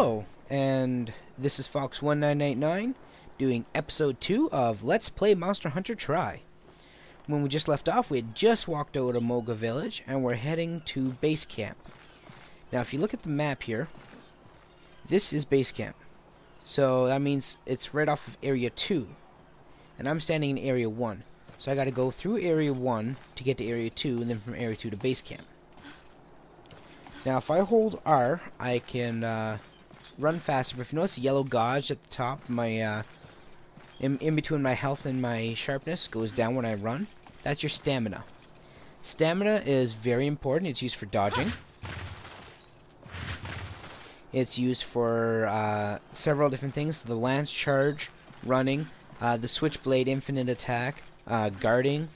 Hello, and this is Fawkes1989 doing episode 2 of Let's Play Monster Hunter Tri. When we just left off, we had just walked out of Moga Village, and we're heading to base camp. Now, if you look at the map here, this is base camp. So that means it's right off of Area 2, and I'm standing in Area 1. So I gotta go through Area 1 to get to Area 2, and then from Area 2 to base camp. Now, if I hold R, I can run faster. But if you notice the yellow gauge at the top, my in between my health and my sharpness goes down when I run. That's your stamina. Stamina is very important. It's used for dodging. It's used for several different things. The lance charge, running, the switchblade infinite attack, guarding.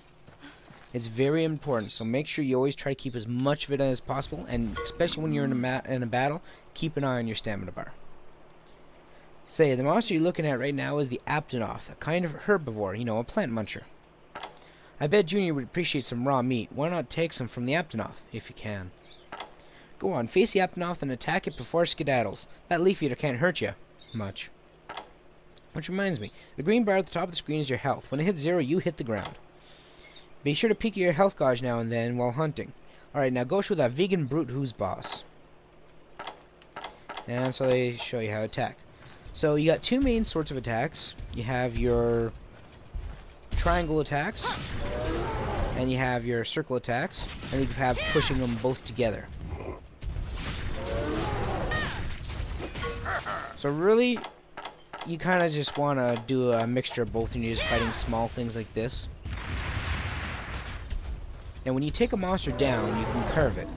It's very important, so make sure you always try to keep as much of it as possible, and especially when you're in a battle, keep an eye on your stamina bar. Say, the monster you're looking at right now is the Aptonoth, a kind of herbivore, you know, a plant muncher. I bet Junior would appreciate some raw meat. Why not take some from the Aptonoth, if you can? Go on, face the Aptonoth and attack it before it skedaddles. That leaf eater can't hurt you much. Which reminds me, the green bar at the top of the screen is your health. When it hits 0, you hit the ground. Be sure to peek at your health gauge now and then while hunting. Alright, now go show that vegan brute who's boss. And so they show you how to attack. So you got two main sorts of attacks. You have your triangle attacks, and you have your circle attacks, and you have pushing them both together. So really, you kind of just want to do a mixture of both, and you're just fighting small things like this. And when you take a monster down, you can carve it.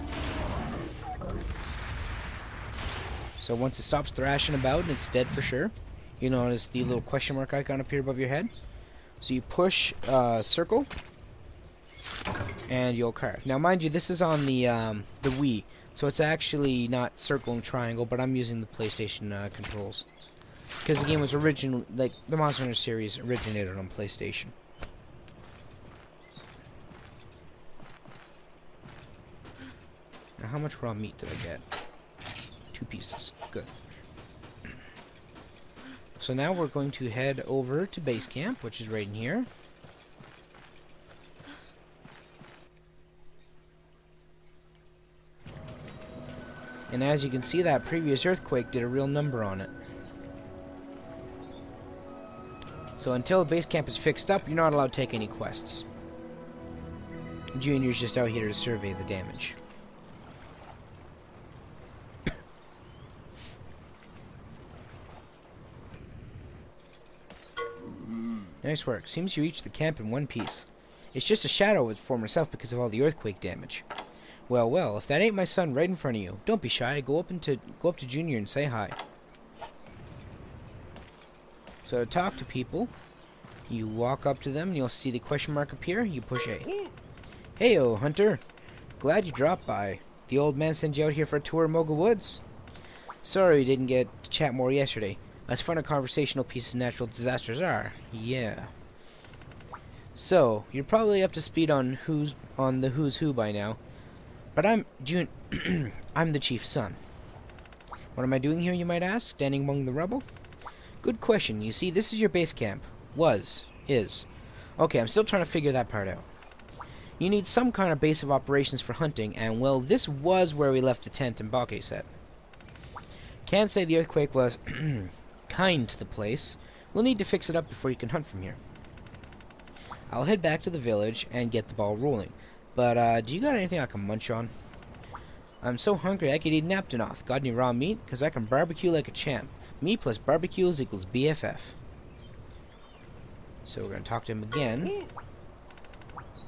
So once it stops thrashing about and it's dead for sure, you notice the little question mark icon up here above your head. So you push circle, and you'll carve. Now mind you, this is on the Wii, so it's actually not circle and triangle, but I'm using the PlayStation controls. Because the game was originally, like, the Monster Hunter series originated on PlayStation. Now, how much raw meat did I get? 2 pieces. Good. So now we're going to head over to base camp, which is right in here. And as you can see, that previous earthquake did a real number on it. So until the base camp is fixed up, you're not allowed to take any quests. Junior's just out here to survey the damage. Nice work. Seems you reached the camp in one piece. It's just a shadow of its former self because of all the earthquake damage. Well, well, if that ain't my son right in front of you, don't be shy. Go up to Junior and say hi. So to talk to people, you walk up to them and you'll see the question mark appear. You push A. Heyo, Hunter. Glad you dropped by. The old man sent you out here for a tour of Moga Woods? Sorry we didn't get to chat more yesterday. As fun a conversational pieces natural disasters are. Yeah. So, you're probably up to speed on the who's who by now. But I'm the chief's son. What am I doing here, you might ask, standing among the rubble? Good question. You see, this is your base camp. Is. Okay, I'm still trying to figure that part out. You need some kind of base of operations for hunting, and well, this was where we left the tent and Bake set. Can't say the earthquake was kind to the place. We'll need to fix it up before you can hunt from here. I'll head back to the village and get the ball rolling. But, do you got anything I can munch on? I'm so hungry I could eat an Aptonoth. Got any raw meat? Because I can barbecue like a champ. Me plus barbecues equals BFF. So we're going to talk to him again.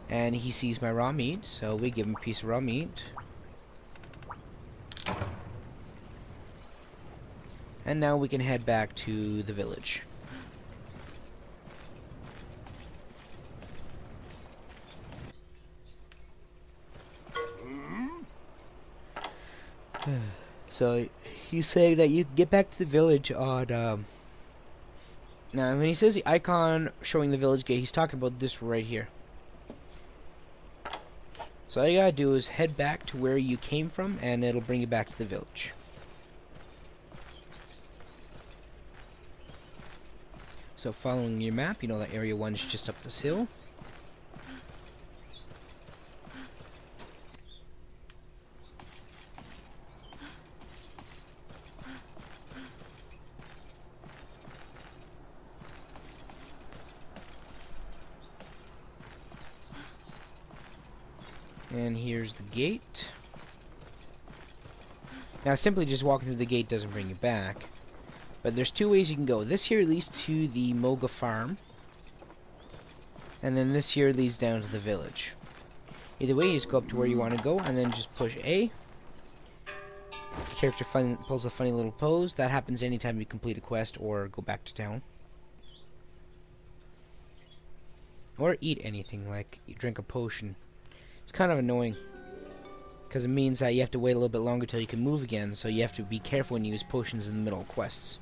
And he sees my raw meat, so we give him a piece of raw meat. And now we can head back to the village. So he's saying that you can get back to the village on now when he says the icon showing the village gate, he's talking about this right here. So all you gotta do is head back to where you came from, and it'll bring you back to the village. So following your map, you know that area 1 is just up this hill. And here's the gate. Now, simply just walking through the gate doesn't bring you back. But there's 2 ways you can go. This here leads to the Moga farm. And then this here leads down to the village. Either way, you just go up to where you want to go, and then just push A. The character pulls a funny little pose. That happens anytime you complete a quest or go back to town. Or eat anything, like you drink a potion. It's kind of annoying, because it means that you have to wait a little bit longer till you can move again, so you have to be careful when you use potions in the middle of quests.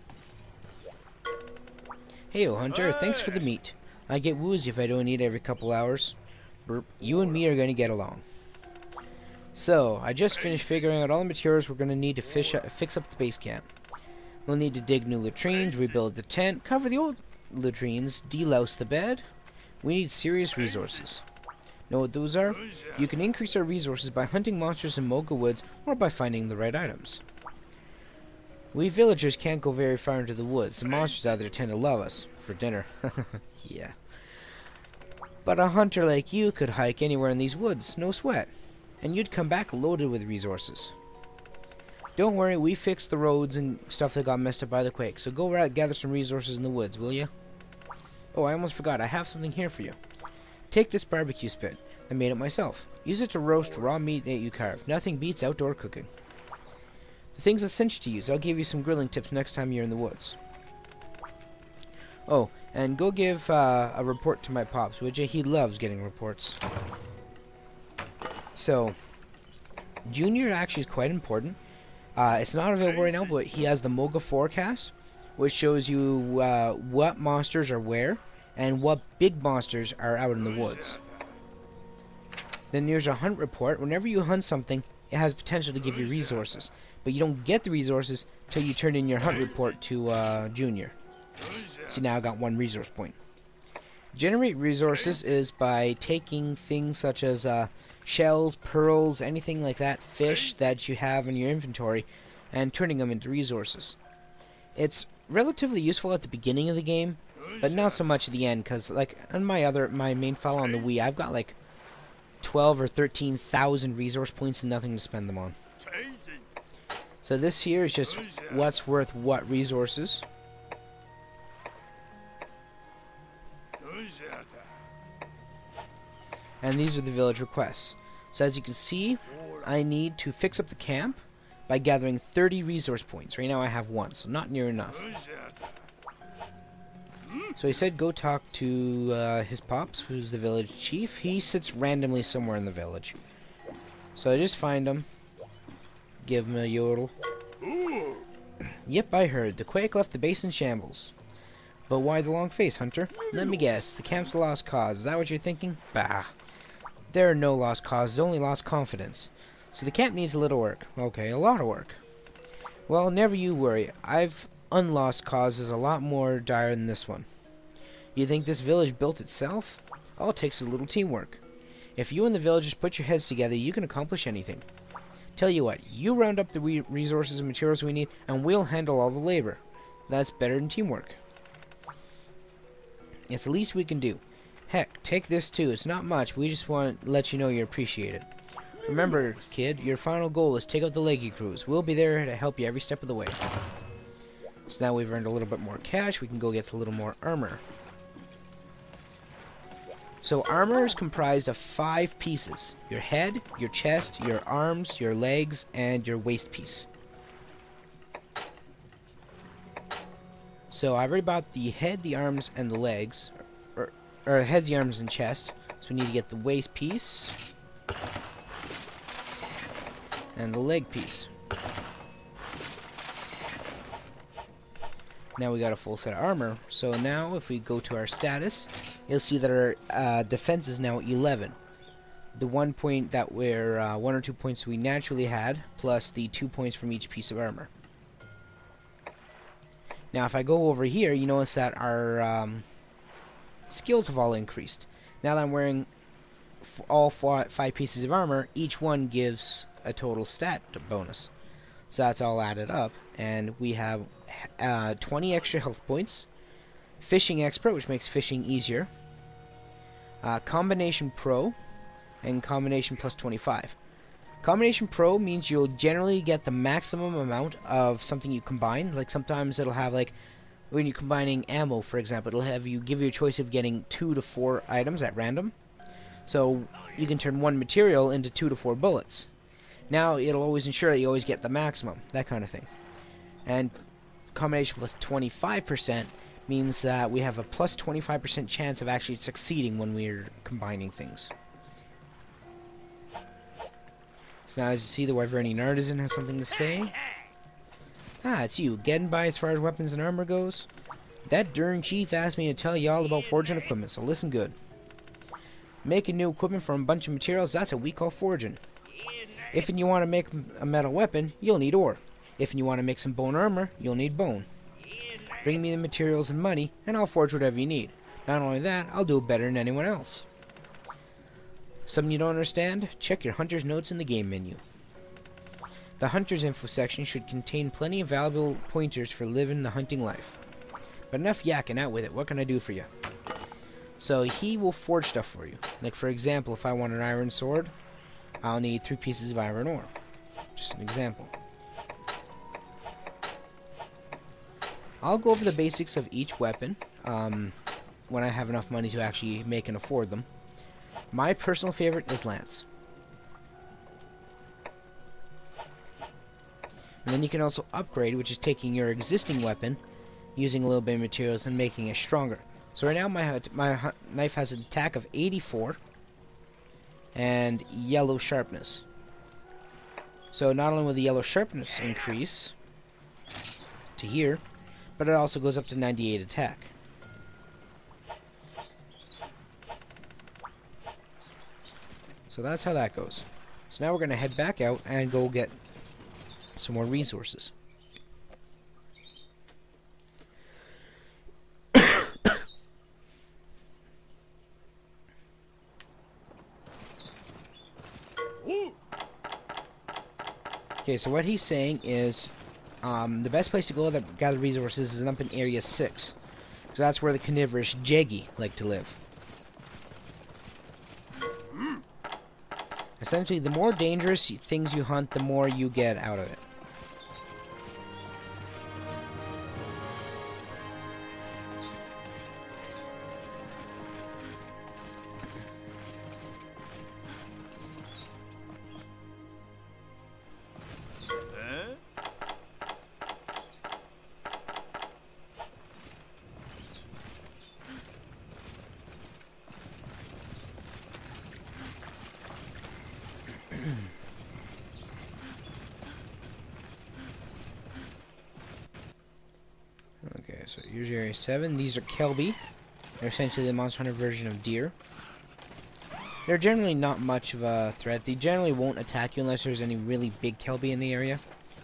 Hey-o, Hunter, thanks for the meat. I get woozy if I don't eat every couple hours. Burp. You and me are going to get along. So, I just finished figuring out all the materials we're going to need to fix up the base camp. We'll need to dig new latrines, rebuild the tent, cover the old latrines, delouse the bed. We need serious resources. Know what those are? You can increase our resources by hunting monsters in Moga Woods or by finding the right items. We villagers can't go very far into the woods. The monsters out there tend to love us for dinner. Yeah. But a hunter like you could hike anywhere in these woods, no sweat. And you'd come back loaded with resources. Don't worry, we fixed the roads and stuff that got messed up by the quake, so go gather some resources in the woods, will you? Oh, I almost forgot, I have something here for you. Take this barbecue spit. I made it myself. Use it to roast raw meat that you carve. Nothing beats outdoor cooking. The thing's essential to use. I'll give you some grilling tips next time you're in the woods. Oh, and go give a report to my pops, would you? He loves getting reports. So, Junior actually is quite important. It's not available right now, but he has the Moga forecast, which shows you what monsters are where, and what big monsters are out in the woods. Then there's a hunt report. Whenever you hunt something, it has potential to give you resources. But you don't get the resources till you turn in your hunt report to Junior. See, now I got 1 resource point. Generate resources is by taking things such as shells, pearls, anything like that, fish that you have in your inventory, and turning them into resources. It's relatively useful at the beginning of the game, but not so much at the end, because like on my main file on the Wii, I've got like 12 or 13,000 resource points and nothing to spend them on. So this here is just what's worth what resources. And these are the village requests. So as you can see, I need to fix up the camp by gathering 30 resource points. Right now I have 1, so not near enough. So he said go talk to his pops, who's the village chief. He sits randomly somewhere in the village. So I just find him, give him a yodel. Yep, I heard. The quake left the base in shambles. But why the long face, Hunter? Let me guess. The camp's a lost cause. Is that what you're thinking? Bah. There are no lost causes, only lost confidence. So the camp needs a little work. Okay, a lot of work. Well, never you worry. I've unlost causes a lot more dire than this one. You think this village built itself? All it takes is a little teamwork. If you and the villagers put your heads together, you can accomplish anything. Tell you what, you round up the resources and materials we need, and we'll handle all the labor. That's better than teamwork. It's the least we can do. Heck, take this too. It's not much. We just want to let you know you're appreciated. Remember, kid, your final goal is take out the leggy crews. We'll be there to help you every step of the way. So now we've earned a little bit more cash. We can go get a little more armor. So armor is comprised of 5 pieces. Your head, your chest, your arms, your legs, and your waist piece. So I've already bought the head, the arms, and the legs. Or head, the arms, and chest. So we need to get the waist piece. And the leg piece. Now we got a full set of armor. So now if we go to our status, you'll see that our defense is now 11. The 1 point that we're 1 or 2 points we naturally had, plus the 2 points from each piece of armor. Now, if I go over here, you notice that our skills have all increased. Now that I'm wearing all 5 pieces of armor, each one gives a total stat bonus. So that's all added up, and we have 20 extra health points, Fishing Expert, which makes fishing easier, Combination Pro, and Combination plus 25. Combination Pro means you'll generally get the maximum amount of something you combine. Like sometimes it'll have, like when you're combining ammo, for example, it'll have give you a choice of getting 2 to 4 items at random. So you can turn one material into 2 to 4 bullets. Now it'll always ensure that you always get the maximum, that kind of thing. And combination plus 25% means that we have a plus 25% chance of actually succeeding when we're combining things. So now as you see, the Wyvernian Artisan has something to say. Ah, it's you. Getting by as far as weapons and armor goes? That darn chief asked me to tell you all about forging equipment, so listen good. Making new equipment from a bunch of materials, that's what we call forging. If you want to make a metal weapon, you'll need ore. If you want to make some bone armor, you'll need bone. Bring me the materials and money, and I'll forge whatever you need. Not only that, I'll do it better than anyone else. Something you don't understand? Check your hunter's notes in the game menu. The hunter's info section should contain plenty of valuable pointers for living the hunting life. But enough yakking out with it. What can I do for you? So he will forge stuff for you. Like for example, if I want an iron sword, I'll need 3 pieces of iron ore. Just an example. I'll go over the basics of each weapon when I have enough money to actually make and afford them. My personal favorite is Lance. And then you can also upgrade, which is taking your existing weapon, using a little bit of materials and making it stronger. So right now my knife has an attack of 84 and yellow sharpness. So not only will the yellow sharpness increase to here, but it also goes up to 98 attack. So that's how that goes. So now we're going to head back out and go get some more resources. Okay, so what he's saying is the best place to go to gather resources is up in Area 6. Because that's where the carnivorous Jaggy like to live. Essentially, the more dangerous things you hunt, the more you get out of it. Okay, so here's Area 7. These are Kelby. They're essentially the Monster Hunter version of deer. They're generally not much of a threat. They generally won't attack you unless there's any really big Kelby in the area,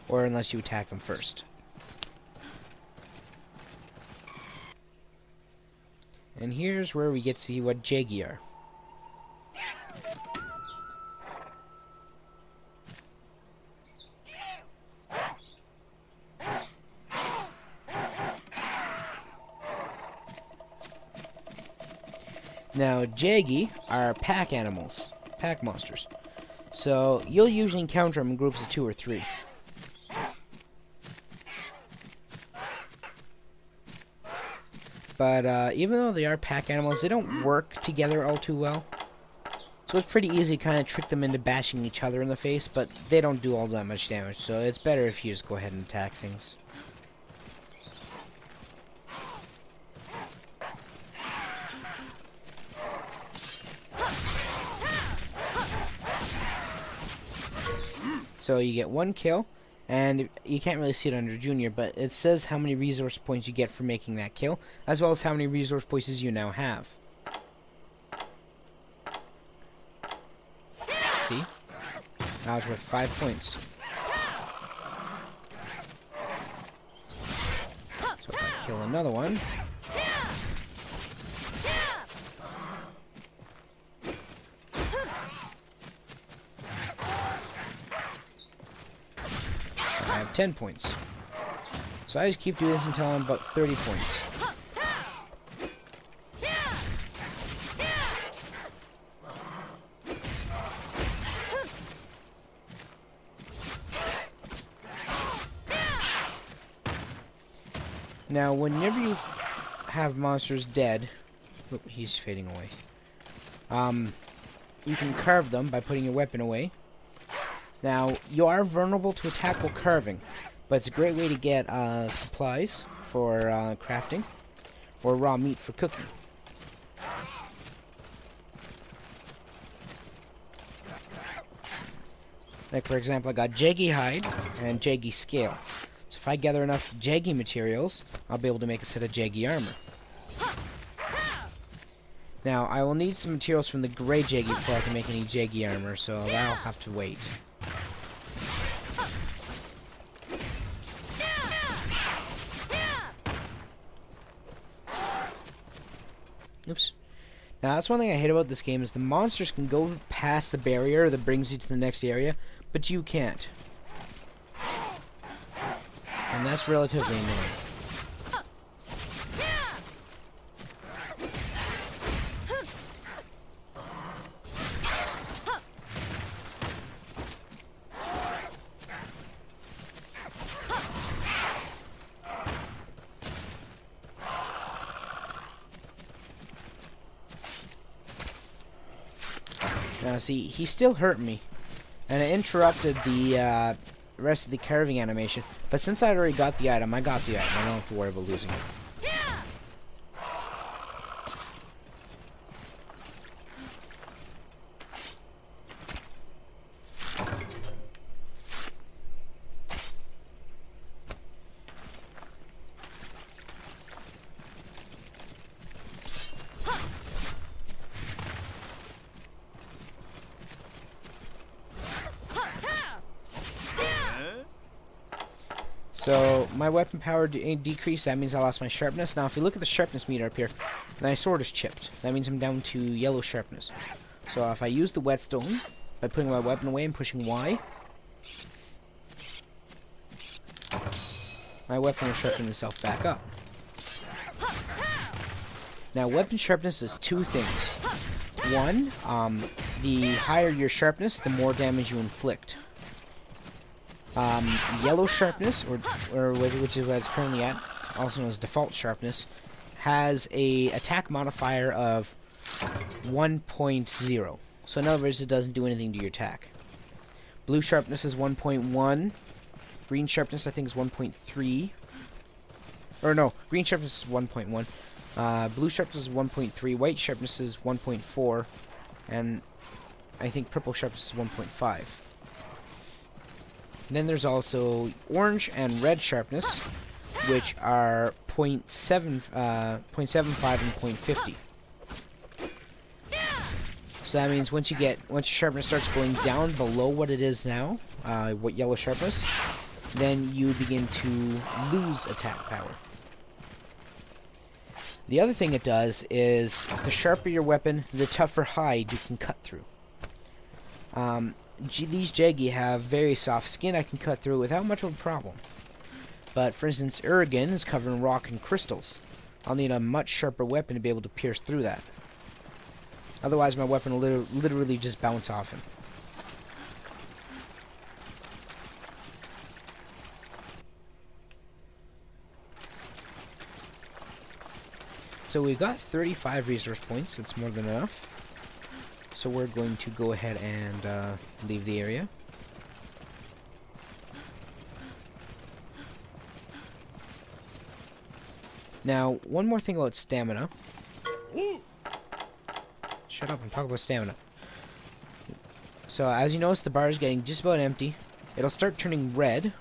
or unless you attack them first. And here's where we get to see what Jaggy are. Now, Jaggy are pack animals, pack monsters. So, you'll usually encounter them in groups of 2 or 3. But even though they are pack animals, they don't work together all too well. So it's pretty easy to kind of trick them into bashing each other in the face, but they don't do all that much damage. So it's better if you just go ahead and attack things. So you get 1 kill, and you can't really see it under Junior, but it says how many resource points you get for making that kill, as well as how many resource points you now have. See? Now it's worth 5 points. So Kill another one. I have 10 points. So I just keep doing this until I'm about 30 points. Now, whenever you have monsters dead, oh, he's fading away. You can carve them by putting your weapon away. Now, you are vulnerable to attack while carving, but it's a great way to get supplies for crafting or raw meat for cooking. Like, for example, I got jaggy hide and jaggy scale. So if I gather enough jaggy materials, I'll be able to make a set of jaggy armor. Now, I will need some materials from the gray jaggy before I can make any jaggy armor, so that'll have to wait. Oops. Now, that's one thing I hate about this game, is the monsters can go past the barrier that brings you to the next area, but you can't. And that's relatively annoying. Now see, he still hurt me, and it interrupted the rest of the carving animation, but since I already got the item, I got the item. I don't have to worry about losing it. So, my weapon power decreased, that means I lost my sharpness. Now, if you look at the sharpness meter up here, my sword is chipped. That means I'm down to yellow sharpness. So, if I use the whetstone, by putting my weapon away and pushing Y, my weapon will sharpen itself back up. Now, weapon sharpness is two things. One, the higher your sharpness, the more damage you inflict. Yellow sharpness, or which is what it's currently at, also known as default sharpness, has a attack modifier of 1.0. So in other words, it doesn't do anything to your attack. Blue sharpness is 1.1. Green sharpness, I think, is 1.3. Or no, green sharpness is 1.1. Blue sharpness is 1.3. White sharpness is 1.4. And I think purple sharpness is 1.5. Then there's also orange and red sharpness, which are 0.75 and 0.50. So that means once your sharpness starts going down below what it is now, what yellow sharpness, then you begin to lose attack power. The other thing it does is, the sharper your weapon, the tougher hide you can cut through. These jaggy have very soft skin I can cut through without much of a problem. But, for instance, Urigan is covered in rock and crystals. I'll need a much sharper weapon to be able to pierce through that. Otherwise, my weapon will literally just bounce off him. So we've got 35 resource points. That's more than enough. So we're going to go ahead and leave the area. Now, one more thing about stamina. Shut up, I'm talking about stamina. So, as you notice, the bar is getting just about empty. It'll start turning red,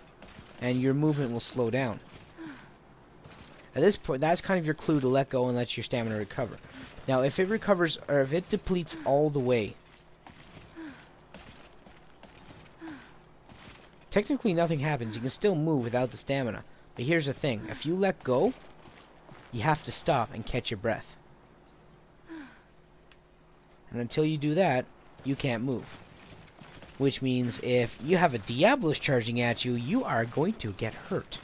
and your movement will slow down. At this point, that's kind of your clue to let go and let your stamina recover. Now, if it recovers, or if it depletes all the way, technically nothing happens. You can still move without the stamina. But here's the thing. If you let go, you have to stop and catch your breath. And until you do that, you can't move. Which means if you have a Diablos charging at you, you are going to get hurt.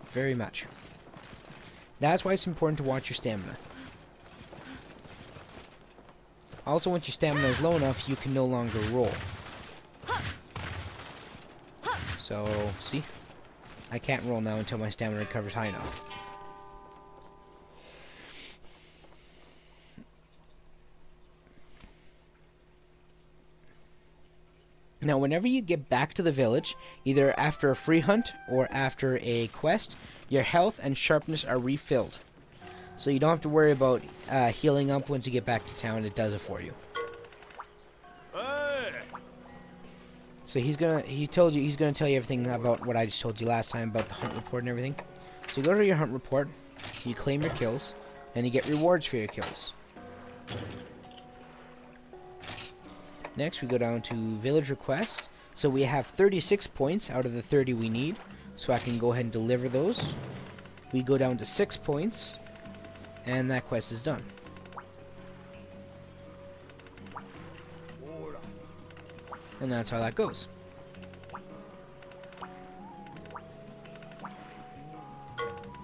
Very much. That's why it's important to watch your stamina. Also, once your stamina is low enough, you can no longer roll. So, see? I can't roll now until my stamina recovers high enough. Now, whenever you get back to the village, either after a free hunt or after a quest, your health and sharpness are refilled. So you don't have to worry about healing up once you get back to town. It does it for you. So he told you he's gonna tell you everything about what I just told you last time about the hunt report and everything. So you go to your hunt report, you claim your kills, and you get rewards for your kills. Next we go down to village request. So we have 36 points out of the 30 we need. So I can go ahead and deliver those. We go down to 6 points, and that quest is done. And that's how that goes.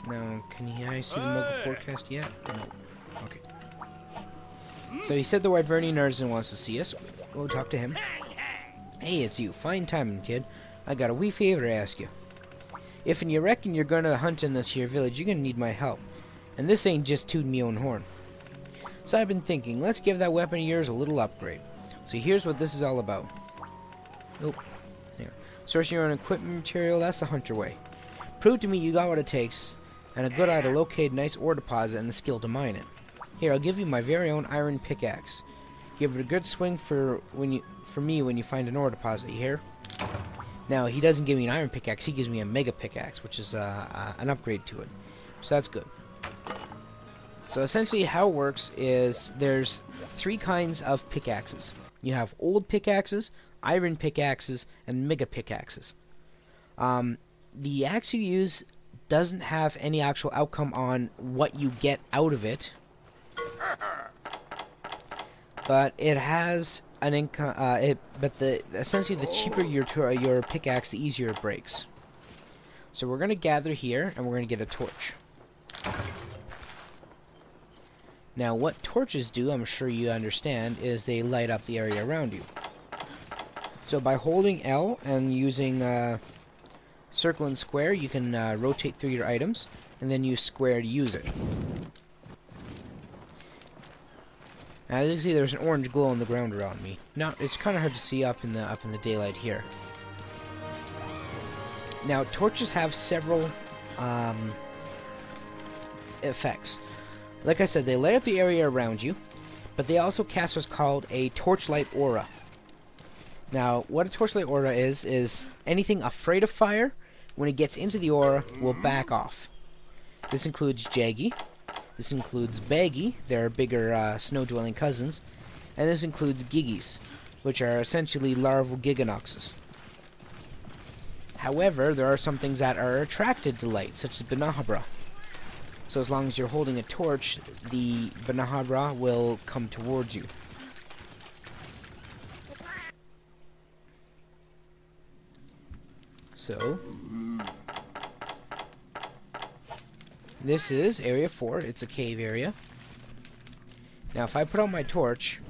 Now, can you see the Muggle forecast yet? No. Okay. So he said the Wyvernian artisan wants to see us. Go talk to him. Hey, it's you. Fine timing, kid. I got a wee favor to ask you. If you reckon you're gonna hunt in this here village, you're gonna need my help. And this ain't just tooting me own horn. So I've been thinking, let's give that weapon of yours a little upgrade. So here's what this is all about. Nope. There. Sourcing your own equipment material, that's the hunter way. Prove to me you got what it takes, and a good eye to locate a nice ore deposit and the skill to mine it. Here, I'll give you my very own iron pickaxe. Give it a good swing for me when you find an ore deposit, you hear? Now, he doesn't give me an iron pickaxe, he gives me a mega pickaxe, which is an upgrade to it. So that's good. So essentially how it works is there's 3 kinds of pickaxes. You have old pickaxes, iron pickaxes, and mega pickaxes. The axe you use doesn't have any actual outcome on what you get out of it, but it has an income. Essentially, the cheaper your pickaxe, the easier it breaks. So we're gonna gather here, and we're gonna get a torch. Now, what torches do, I'm sure you understand, is they light up the area around you. So by holding L and using circle and square, you can rotate through your items, and then use square to use it. Now, as you can see, there's an orange glow on the ground around me. Now, it's kind of hard to see up in the daylight here. Now, torches have several effects. Like I said, they light up the area around you, but they also cast what's called a torchlight aura. Now, what a torchlight aura is anything afraid of fire, when it gets into the aura, will back off. This includes Jaggy, this includes Baggy, their bigger snow-dwelling cousins, and this includes Giggies, which are essentially larval Giganoxes. However, there are some things that are attracted to light, such as Banahabra. So as long as you're holding a torch, the Banahabra will come towards you. So, this is Area 4. It's a cave area. Now, if I put out my torch,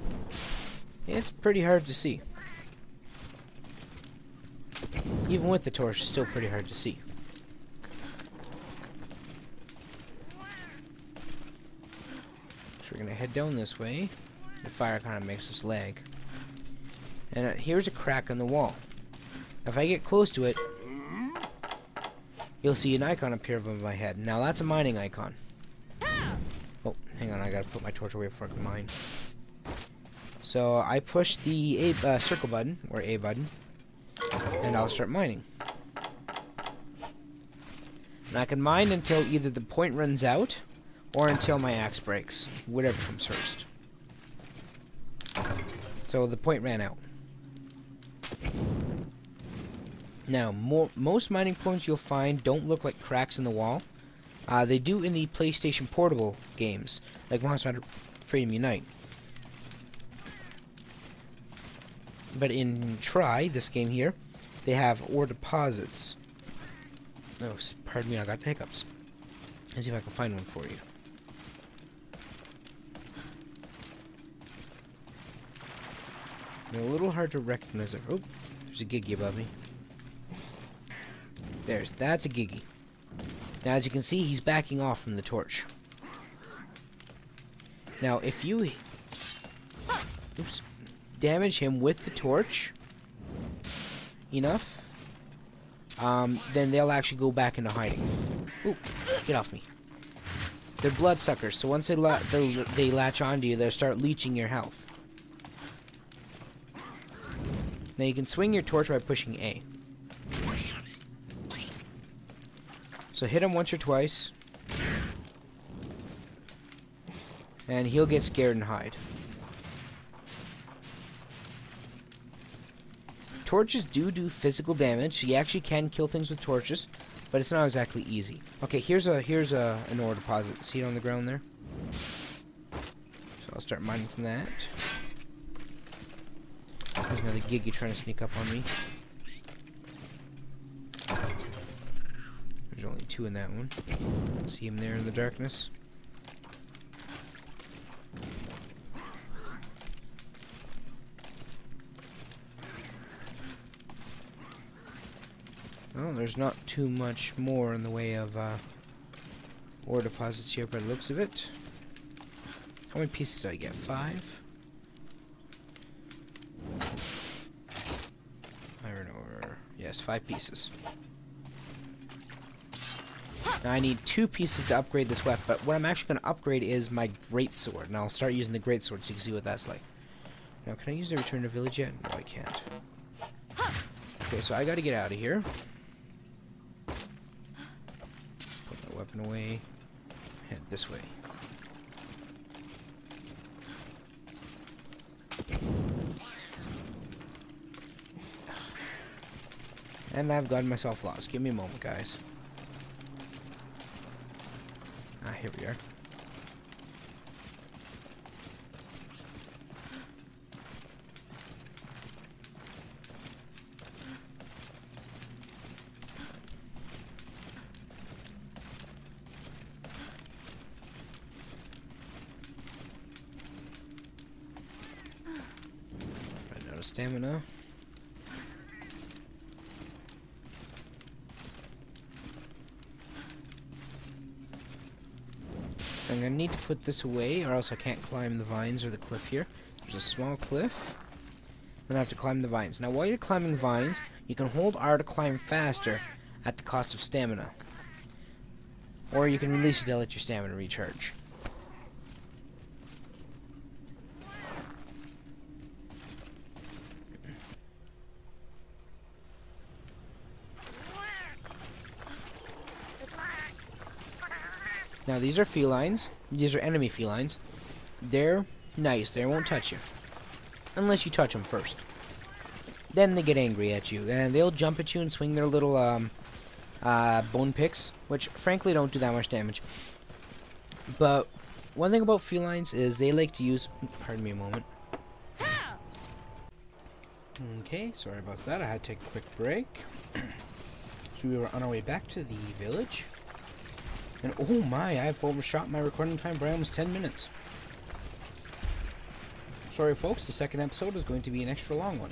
it's pretty hard to see. Even with the torch, it's still pretty hard to see. So we're going to head down this way. The fire kind of makes us lag. And here's a crack on the wall. If I get close to it, you'll see an icon appear above my head. Now that's a mining icon. Oh, hang on, I gotta put my torch away before I can mine. So I push the circle button, or A button, and I'll start mining. And I can mine until either the point runs out, or until my axe breaks. Whatever comes first. So the point ran out. Now, most mining points you'll find don't look like cracks in the wall. They do in the PlayStation Portable games, like Monster Hunter Freedom Unite. But in Try, this game here, they have ore deposits. Oh, pardon me, I got the hiccups. Let's see if I can find one for you. They're a little hard to recognize. Oh, there's a Gigi above me. That's a Gigi. Now, as you can see, he's backing off from the torch. Now, if you damage him with the torch enough, then they'll actually go back into hiding. Ooh, get off me. They're bloodsuckers, so once they latch onto you, they'll start leeching your health. Now you can swing your torch by pushing A. So hit him once or twice, and he'll get scared and hide. Torches do physical damage. You actually can kill things with torches, but it's not exactly easy. Okay, here's an ore deposit. See it on the ground there? So I'll start mining from that. There's another Gigi trying to sneak up on me. There's only two in that one. See him there in the darkness? Well, there's not too much more in the way of ore deposits here by the looks of it. How many pieces did I get? 5? Iron ore. Yes, 5 pieces. Now I need 2 pieces to upgrade this weapon, but what I'm actually going to upgrade is my greatsword. And I'll start using the greatsword so you can see what that's like. Now, can I use the return to village yet? No, I can't. Okay, so I got to get out of here. Put my weapon away. Head this way. And I've gotten myself lost. Give me a moment, guys. Ah, here we are. Running out of stamina. I'm going to need to put this away or else I can't climb the vines or the cliff here. There's a small cliff. Then I have to climb the vines. Now while you're climbing vines, you can hold R to climb faster at the cost of stamina. Or you can release it to let your stamina recharge. Now these are felines. These are enemy felines. They're nice. They won't touch you. Unless you touch them first. Then they get angry at you. And they'll jump at you and swing their little bone picks. Which frankly don't do that much damage. But one thing about felines is they like to use... Pardon me a moment. Okay, sorry about that. I had to take a quick break. So we were on our way back to the village. And oh my, I've overshot my recording time by almost 10 minutes. Sorry folks, the second episode is going to be an extra long one.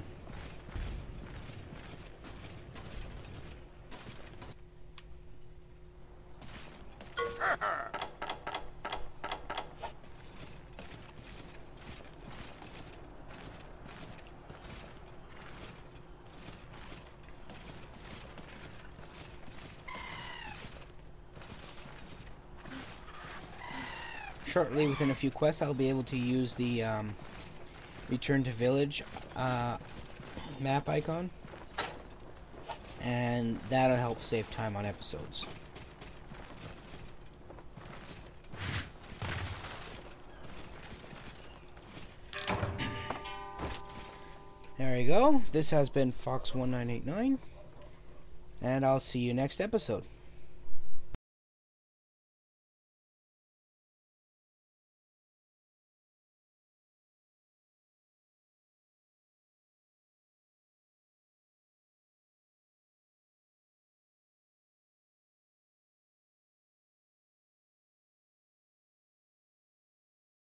Shortly, within a few quests, I'll be able to use the return to village map icon, and that'll help save time on episodes. There you go. This has been Fawkes1989, and I'll see you next episode.